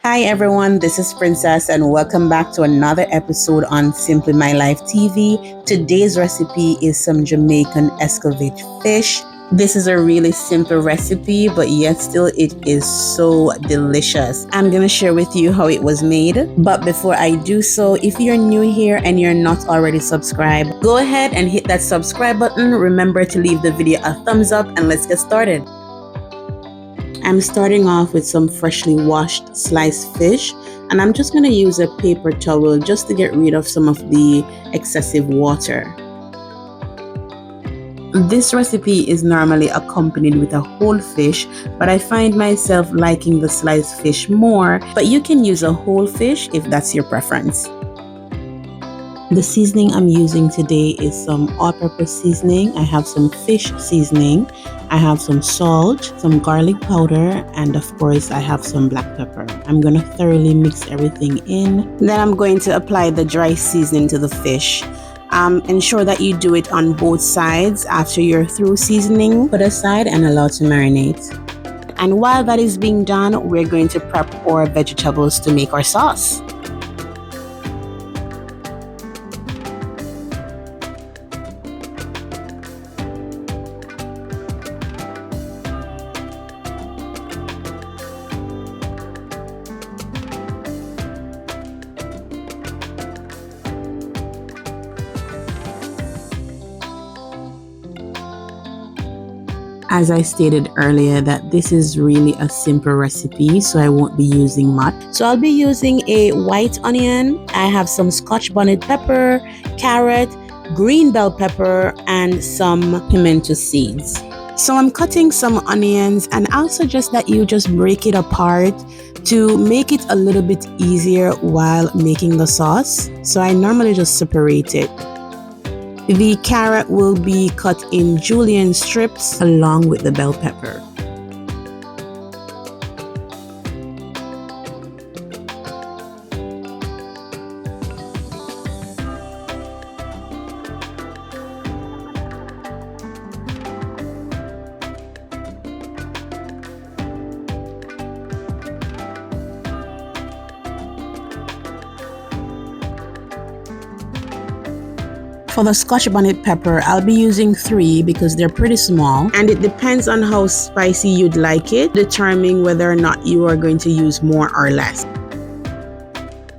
Hi everyone, this is Princess and welcome back to another episode on Simply My Life TV. Today's recipe is some Jamaican Escovitch fish. This is a really simple recipe, but yet still it is so delicious. I'm gonna share with you how it was made. But before I do so, if you're new here and you're not already subscribed, go ahead and hit that subscribe button. Remember to leave the video a thumbs up and let's get started. I'm starting off with some freshly washed sliced fish, and I'm just going to use a paper towel just to get rid of some of the excessive water. This recipe is normally accompanied with a whole fish, but I find myself liking the sliced fish more, but you can use a whole fish if that's your preference. The seasoning I'm using today is some all-purpose seasoning. I have some fish seasoning. I have some salt, some garlic powder, and of course I have some black pepper. I'm going to thoroughly mix everything in. Then I'm going to apply the dry seasoning to the fish. Ensure that you do it on both sides. After you're through seasoning, put aside and allow to marinate. And while that is being done, we're going to prep our vegetables to make our sauce. As I stated earlier, that this is really a simple recipe, so I won't be using much. So I'll be using a white onion. I have some Scotch bonnet pepper, carrot, green bell pepper, and some pimento seeds. So I'm cutting some onions, and I'll suggest that you just break it apart to make it a little bit easier while making the sauce. So I normally just separate it. The carrot will be cut in julienne strips along with the bell pepper. For the Scotch bonnet pepper, I'll be using 3 because they're pretty small, and it depends on how spicy you'd like it, determining whether or not you are going to use more or less.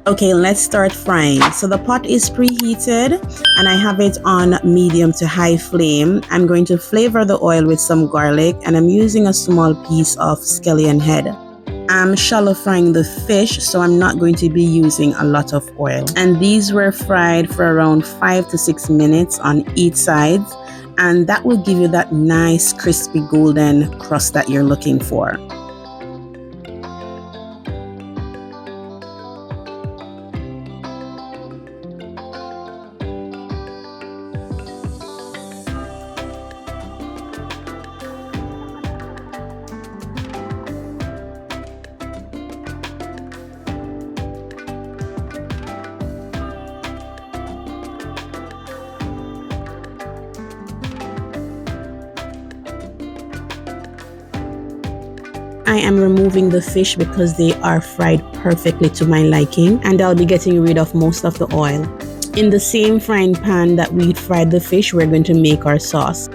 Okay, let's start frying. So the pot is preheated and I have it on medium to high flame. I'm going to flavor the oil with some garlic, and I'm using a small piece of scallion head. I'm shallow frying the fish, so I'm not going to be using a lot of oil. And these were fried for around 5 to 6 minutes on each side, and that will give you that nice crispy golden crust that you're looking for. I am removing the fish because they are fried perfectly to my liking, and I'll be getting rid of most of the oil. In the same frying pan that we fried the fish, we're going to make our sauce.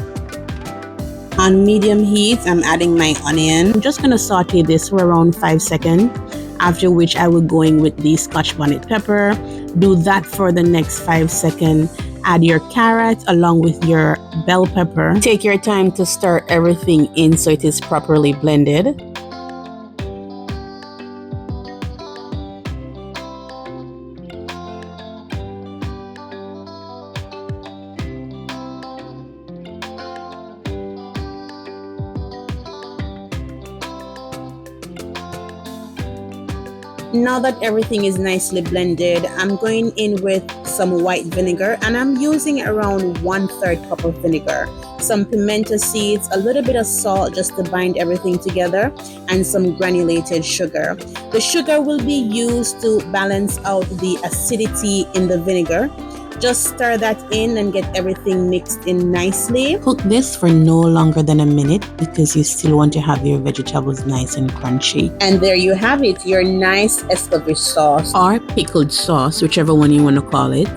On medium heat, I'm adding my onion. I'm just going to saute this for around 5 seconds, after which I will go in with the Scotch bonnet pepper. Do that for the next 5 seconds. Add your carrot along with your bell pepper. Take your time to stir everything in so it is properly blended. Now that everything is nicely blended, I'm going in with some white vinegar, and I'm using around 1/3 cup of vinegar, some pimento seeds, a little bit of salt just to bind everything together, and some granulated sugar. The sugar will be used to balance out the acidity in the vinegar. Just stir that in and get everything mixed in nicely. Cook this for no longer than a minute because you still want to have your vegetables nice and crunchy. And there you have it, your nice Escovitch sauce. Or pickled sauce, whichever one you want to call it.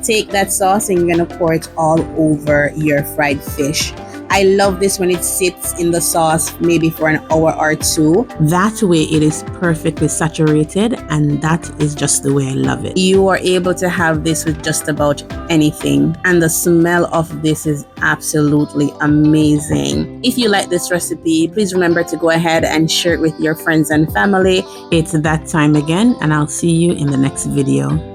Take that sauce and you're going to pour it all over your fried fish. I love this when it sits in the sauce maybe for an hour or two. That way it is perfectly saturated, and that is just the way I love it. You are able to have this with just about anything, and the smell of this is absolutely amazing. If you like this recipe, please remember to go ahead and share it with your friends and family. It's that time again, and I'll see you in the next video.